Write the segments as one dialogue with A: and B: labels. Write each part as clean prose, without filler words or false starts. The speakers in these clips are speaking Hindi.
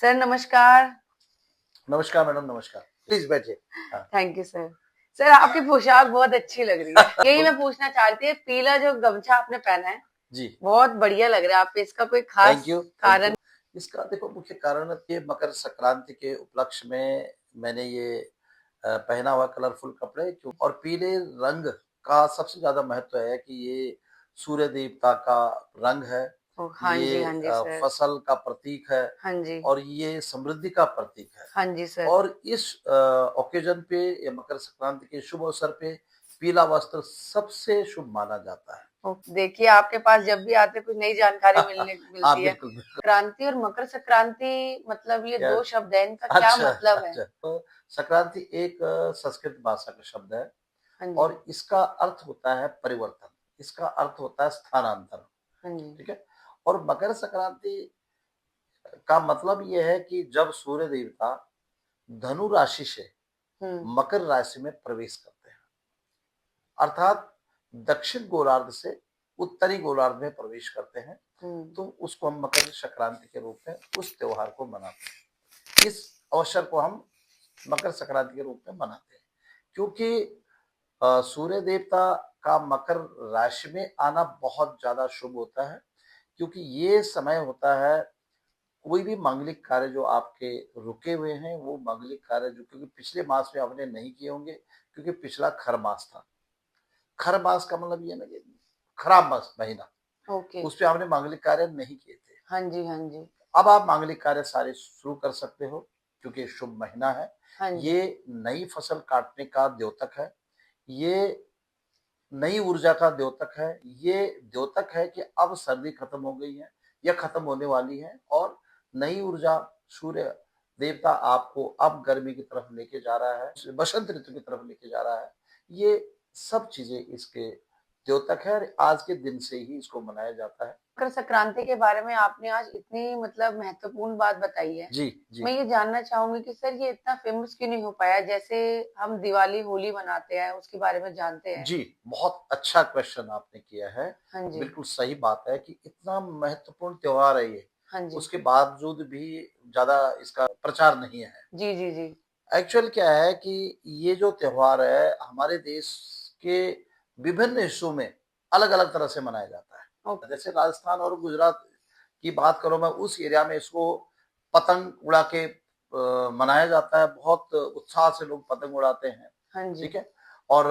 A: सर नमस्कार।
B: नमस्कार मैडम, नमस्कार। प्लीज बैठिए। हाँ।
A: Thank you sir. सर आपकी पोशाक बहुत अच्छी लग रही है। यही मैं पूछना चाहती थी, पीला जो गमछा आपने पहना है
B: जी।
A: बहुत बढ़िया लग रहा है आप पे, इसका कोई
B: थैंक
A: खास
B: यू, थैंक यू।
A: कारण?
B: इसका देखो मुख्य कारण ये मकर संक्रांति के उपलक्ष्य में मैंने ये पहना हुआ कलरफुल कपड़े क्यों और पीले रंग का सबसे ज्यादा महत्व है कि ये सूर्य देवता का रंग है।
A: हाँ जी,
B: ये
A: हाँ जी सर।
B: फसल का प्रतीक है
A: हाँ जी।
B: और ये समृद्धि का प्रतीक है।
A: हाँ जी सर।
B: और इस ओकेजन पे या मकर संक्रांति के शुभ अवसर पे पीला वस्त्र सबसे शुभ माना जाता है।
A: देखिए आपके पास जब भी आते कुछ नई जानकारी मिलने
B: हाँ,
A: मिलती है।
B: बिल्कुल, बिल्कुल।
A: क्रांति और मकर संक्रांति मतलब ये
B: या
A: दो शब्द है, इनका क्या
B: अच्छा,
A: मतलब है?
B: अच्छा। तो संक्रांति एक संस्कृत भाषा का शब्द है
A: हाँ जी।
B: और इसका अर्थ होता है परिवर्तन, इसका अर्थ होता है स्थानांतरण,
A: हाँ जी।
B: ठीक है? और मकर संक्रांति का मतलब ये है कि जब सूर्य देवता धनु राशि से
A: हम्म।
B: मकर राशि में प्रवेश करते हैं, अर्थात दक्षिण गोलार्ध से उत्तरी गोलार्ध में प्रवेश करते हैं, तो उसको हम मकर संक्रांति के रूप में उस त्योहार को मनाते हैं। इस अवसर को हम मकर संक्रांति के रूप में मनाते हैं क्योंकि सूर्य देवता का मकर राशि में आना बहुत ज्यादा शुभ होता है क्योंकि ये समय होता है कोई भी मांगलिक कार्य जो आपके रुके हुए हैं वो मांगलिक कार्य जो क्योंकि पिछले मास में आपने नहीं किए होंगे क्योंकि पिछला खर मास था। खर मास का मतलब ये ना कि खराब मास महीना,
A: ओके।
B: उस पे आपने मांगलिक कार्य नहीं किए थे।
A: हाँ जी, हाँ जी।
B: अब आप मांगलिक कार्य सारे शुरू कर सकते हो क्योंकि शुभ महीना है।
A: हाँ जी।
B: ये नई फसल काटने का द्योतक है, ये नई ऊर्जा का द्योतक है, ये द्योतक है कि अब सर्दी खत्म हो गई है या खत्म होने वाली है और नई ऊर्जा सूर्य देवता आपको अब गर्मी की तरफ लेके जा रहा है, बसंत ऋतु की तरफ लेके जा रहा है। ये सब चीजें इसके द्योतक है और आज के दिन से ही इसको मनाया जाता है।
A: मकर संक्रांति के बारे में आपने आज इतनी मतलब महत्वपूर्ण बात बताई है।
B: जी, जी।
A: मैं ये जानना चाहूंगी कि सर ये इतना फेमस क्यों नहीं हो पाया? जैसे हम दिवाली, होली मनाते हैं, उसके बारे में जानते हैं।
B: जी, बहुत अच्छा क्वेश्चन आपने किया है।
A: हाँ जी।
B: बिल्कुल सही बात है कि इतना महत्वपूर्ण त्योहार है ये,
A: हाँ जी।
B: उसके बावजूद भी ज़्यादा इसका प्रचार नहीं है।
A: जी, जी, जी।
B: एक्चुअल क्या है कि ये जो त्योहार है हमारे देश के विभिन्न हिस्सों में अलग-अलग तरह से मनाया जाता है।
A: ओके।
B: जैसे राजस्थान और गुजरात की बात करूँ मैं, उस एरिया में इसको पतंग उड़ा के मनाया जाता है। बहुत उत्साह से लोग पतंग उड़ाते हैं,
A: हाँ जी।
B: ठीक है? और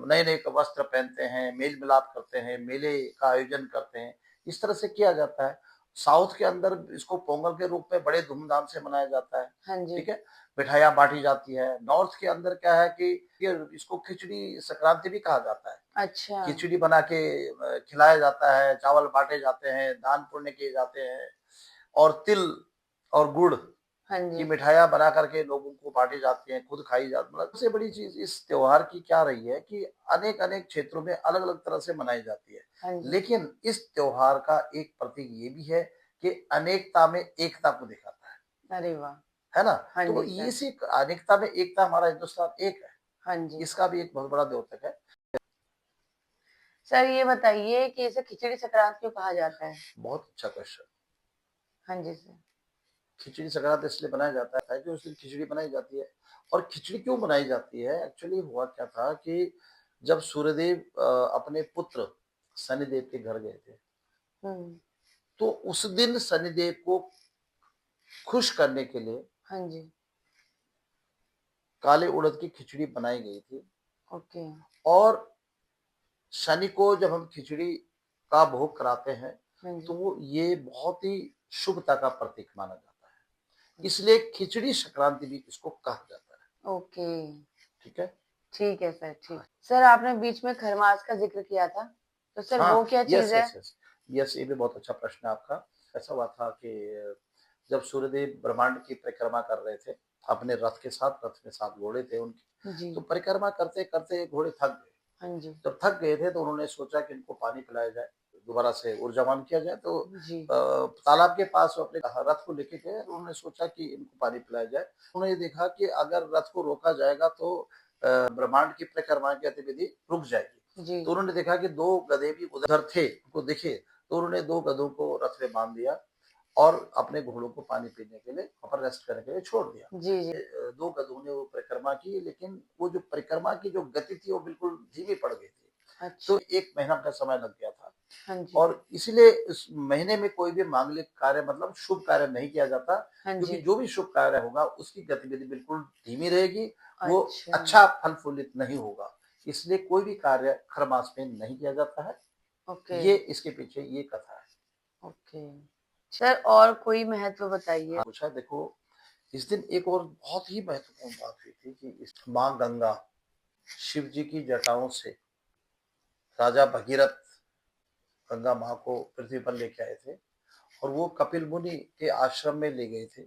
B: नए-नए वस्त्र पहनते हैं, मेल-मिलाप करते हैं, मेले का आयोजन करते हैं, इस तरह से किया जाता है। साउथ के अंदर इसको पोंगल के रूप में बड़े धूमधाम से मनाया जाता है,
A: हाँ जी।
B: ठीक है? मिठाइयाँ बाँटी जाती है। नॉर्थ के अंदर क्या है कि ये इसको खिचड़ी संक्रांति भी कहा जाता है।
A: अच्छा।
B: खिचड़ी बना के खिलाया जाता है, चावल बाँटे जाते हैं, दान पुण्य किए जाते हैं और तिल और गुड़
A: हाँ
B: की
A: जी।
B: मिठाइयाँ बना करके लोगों को बाँटी जाती हैं, खुद खाई जाती मतलब सबसे बड़ी चीज़ इस त्योहार की क्या रही है कि अनेक-अनेक क्षेत्रों में अलग-अलग तरह से मनाई जाती है।
A: हाँ जी।
B: लेकिन इस त्योहार का एक प्रतीक ये भी है कि अनेकता में एकता को दिखाता
A: अरे वाह!
B: है ना?
A: हाँ
B: तो
A: जी
B: ये
A: सर।
B: सी अनेकता में एकता हमारा हिंदुस्तान एक है,
A: हाँ जी।
B: इसका भी एक बहुत बड़ा द्योतक है।
A: सर ये बताइए कि इसे खिचड़ी संक्रांति क्यों कहा जाता है?
B: बहुत अच्छा क्वेश्चन।
A: हाँ जी सर।
B: खिचड़ी संक्रांति इसलिए बनाया जाता है कि उस दिन खिचड़ी बनाई जाती है और खिचड़ी क्यों बनाई जाती है? एक्चुअली हुआ क्या था कि जब सूर्यदेव अपने पुत्र शनिदेव के घर गए थे,
A: हुँ।
B: तो उस दिन शनिदेव को खुश करने के लिए
A: हाँ जी।
B: काले उड़द की खिचड़ी बनाई गई थी
A: ओके।
B: और शनि को जब हम खिचड़ी का भोग कराते हैं,
A: हाँ
B: तो
A: जी।
B: वो ये बहुत ही शुभता का प्रतीक माना जाता है। इसलिए खिचड़ी संक्रांति भी इसको कहा जाता है।
A: ओके।
B: ठीक है?
A: ठीक है सर,
B: हाँ।
A: ठीक। सर आपने बीच में खरमास का ज़िक्र किया था, तो सर वो
B: हाँ,
A: क्या
B: यस,
A: चीज़ है?
B: Yes, yes. यस, ये भी बहुत अच्छा प्रश्न है आपका। ऐसा हुआ था कि जब सूर्यदेव ब्रह्मांड की परिक्रमा कर रहे थे, अपने रथ के साथ, रथ में 7 घोड़े थे उनके,
A: जी।
B: तो परिक्रमा करते-करते घोड़े थक गए।
A: हाँ जी।
B: जब थक गए थे तो उन्होंने सोचा कि इनको पानी पिलाया जाए, दोबारा से ऊर्जावान किया जाए तो
A: जी।
B: तालाब के पास वो अपने रथ को लेके गए और उन्होंने सोचा कि इनको पानी पिलाया जाए। उन्होंने ये देखा कि अगर रथ को रोका जाएगा तो ब्रह्मांड की परिक्रमा की गतिविधि रुक जाएगी।
A: जी।
B: तो उन्होंने देखा कि 2 गधे भी उधर थे, उनको दिखे, तो उन्होंने 2 गधों को रथ में बाँध दिया और अपने घोड़ों को पानी पीने के लिए वहां पर रेस्ट करने के लिए छोड़ दिया।
A: जी, जी।
B: 2 गधों ने वो परिक्रमा की, लेकिन वो जो परिक्रमा की जो गति थी वो बिल्कुल धीमी पड़ गई थी। तो
A: अच्छा।
B: 1 महीना का समय लग गया था
A: हाँ जी।
B: और इसलिए इस महीने में कोई भी मांगलिक कार्य मतलब शुभ कार्य नहीं किया जाता,
A: हाँ
B: क्योंकि
A: जी।
B: जो भी शुभ कार्य होगा उसकी गतिविधि बिल्कुल धीमी रहेगी, वो
A: अच्छा।
B: अच्छा फल-फूलित नहीं होगा। इसलिए कोई भी कार्य खर मास में नहीं किया जाता है।
A: ओके,
B: ये इसके पीछे ये कथा है।
A: ओके। सर और कोई महत्व बताइए?
B: हाँ, पूछा देखो, इस दिन एक और बहुत ही महत्वपूर्ण बात हुई थी कि इस माँ गंगा शिव जी की जटाओं से राजा भगीरथ गंगा माँ को पृथ्वी पर लेके आए थे और वो कपिल मुनि के आश्रम में ले गए थे,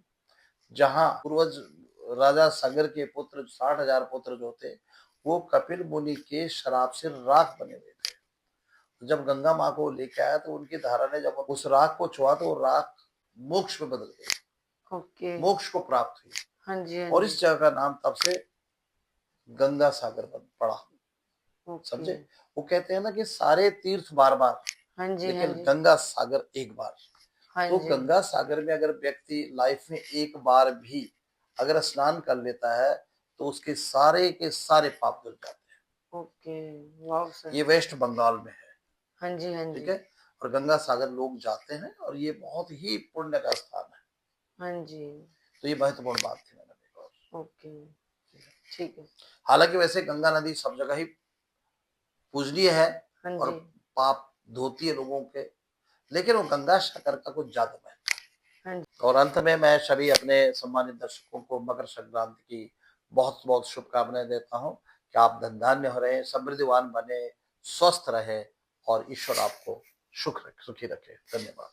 B: जहाँ पूर्वज राजा सगर के पुत्र 60,000 पुत्र जो थे वो कपिल मुनि के शराब से राख बने हुए थे। तो जब गंगा माँ को लेके आया तो उनकी धारा ने जब उस राख को छुआ तो वो राख मोक्ष में बदल गई,
A: ओके।
B: मोक्ष को प्राप्त हुई
A: हाँ जी, हाँ
B: और
A: जी।
B: इस जगह का नाम तब से गंगा सागर बन पड़ा।
A: ओके।
B: समझे? वो कहते हैं ना कि सारे तीर्थ बार बार,
A: हाँ जी, हाँ
B: लेकिन
A: जी।
B: गंगा सागर एक बार।
A: हाँ
B: तो
A: जी।
B: गंगा सागर में अगर व्यक्ति लाइफ में एक बार भी अगर स्नान कर लेता है तो उसके सारे के सारे पाप धुल जाते हैं।
A: ओके। Wow sir!
B: ये वेस्ट बंगाल में है,
A: हाँ जी, हाँ
B: ठीक
A: जी।
B: है। और गंगा सागर लोग जाते हैं और ये बहुत ही पुण्य का स्थान है।
A: हाँ जी।
B: तो ये महत्वपूर्ण बात थी, मैंने देखा।
A: ओके, ठीक है।
B: हालांकि वैसे गंगा नदी सब जगह ही पूजनीय है
A: हाँ
B: और
A: जी।
B: पाप धोती है लोगों के, लेकिन वो गंगा सागर का कुछ ज्यादा महत्व
A: हाँ जी।
B: है। और अंत में मैं सभी अपने सम्मानित दर्शकों को मकर संक्रांति की बहुत बहुत शुभकामनाएं देता हूँ कि आप धन धान्य हो रहे, समृद्धिवान बने, स्वस्थ रहे और ईश्वर आपको सुखी रखे। धन्यवाद।